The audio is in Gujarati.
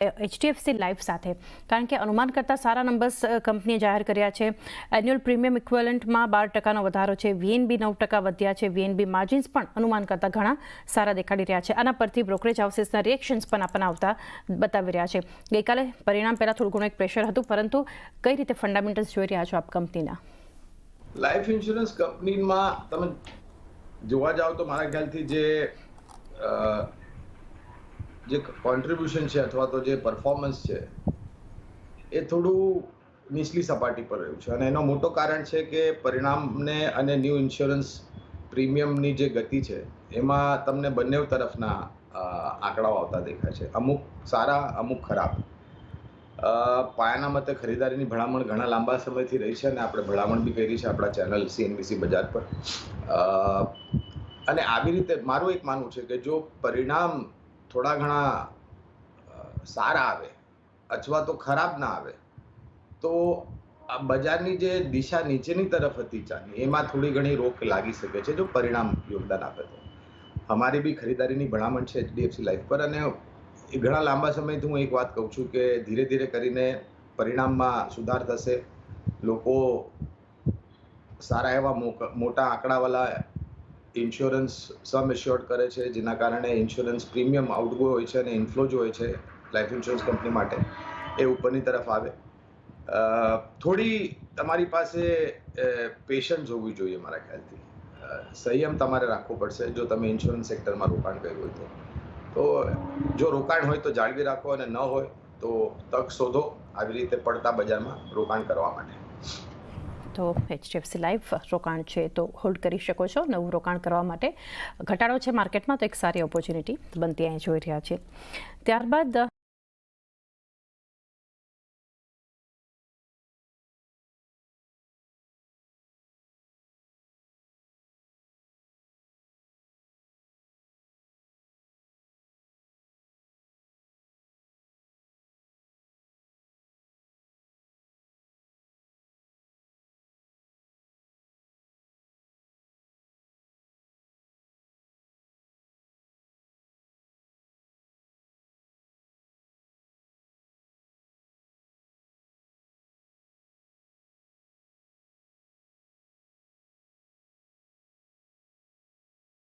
HDFC લાઈફ સાથે, કારણ કે અનુમાન કરતાં સારા નંબર્સ કંપનીએ જાહેર કર્યા છે. એન્યુઅલ પ્રીમિયમ ઇક્વિવલન્ટમાં 12% વધારો છે, VNB 9% વધ્યા છે, VNB માર્જિન્સ પણ અનુમાન કરતાં ઘણા સારા દેખાડી રહ્યા છે. આના પરથી બ્રોકરેજ હાઉસીસના રિએક્શન્સ પણ આપણને આવતા બતાવી રહ્યા છે. ગઈકાલે પરિણામ પહેલાં થોડું ઘણું એક પ્રેશર હતું, પરંતુ કઈ રીતે ફંડામેન્ટલ્સ જોઈ રહ્યા છો આપ કંપનીના? લાઈફ ઇન્સ્યોરન્સ કંપનીમાં તમે જોવા જાઓ તો મારા ખ્યાલથી જે કોન્ટ્રીબ્યુશન છે અથવા તો જે પરફોર્મન્સ છે એ થોડું નીચલી સપાટી પર રહ્યું છે, અને એનો મોટો કારણ છે કે પરિણામને અને ન્યૂ ઇન્સ્યોરન્સ પ્રીમિયમની જે ગતિ છે એમાં તમને બંને તરફના આંકડાઓ આવતા દેખાય છે. અમુક સારા, અમુક ખરાબ. પાયાના મતે ખરીદારીની ભલામણ ઘણા લાંબા સમયથી રહી છે, અને આપણે ભલામણ બી કરી છે આપણા ચેનલ CNBC બજાર પર. અને આવી રીતે મારું એક માનવું છે કે જો પરિણામ થોડા ઘણા સારા આવે અથવા તો ખરાબ ના આવે તો બજારની જે દિશા નીચેની તરફ હતી ચાલી એમાં થોડી ઘણી રોક લાગી શકે છે જો પરિણામ યોગદાન આપે તો. અમારી બી ખરીદારીની ભલામણ છે HDFC લાઈફ પર, અને એ ઘણા લાંબા સમયથી હું એક વાત કહું છું કે ધીરે ધીરે કરીને પરિણામમાં સુધાર થશે. લોકો સારા એવા મોટા આંકડાવાળા ઇન્સ્યોરન્સ સમ એશ્યોર્ડ કરે છે, જેના કારણે ઇન્સ્યોરન્સ પ્રીમિયમ આઉટગો હોય છે અને ઇન્ફ્લો જો હોય છે લાઈફ ઇન્સ્યોરન્સ કંપની માટે એ ઉપરની તરફ આવે. થોડી તમારી પાસે પેશન્સ હોવી જોઈએ મારા ખ્યાલથી. સંયમ તમારે રાખવો પડશે જો તમે ઇન્સ્યોરન્સ સેક્ટરમાં રોકાણ કર્યું હોય તો જો રોકાણ હોય તો જાળવી રાખો, અને ન હોય તો તક શોધો આવી રીતે પડતા બજારમાં રોકાણ કરવા માટે. તો HDFC લાઈફ રોકાણ છે તો હોલ્ડ કરી શકો છો. નવું રોકાણ કરવા માટે ઘટાડો છે માર્કેટમાં તો એક સારી ઓપોર્ચ્યુનિટી બનતી અહીં જોઈ રહ્યા છીએ. ત્યારબાદ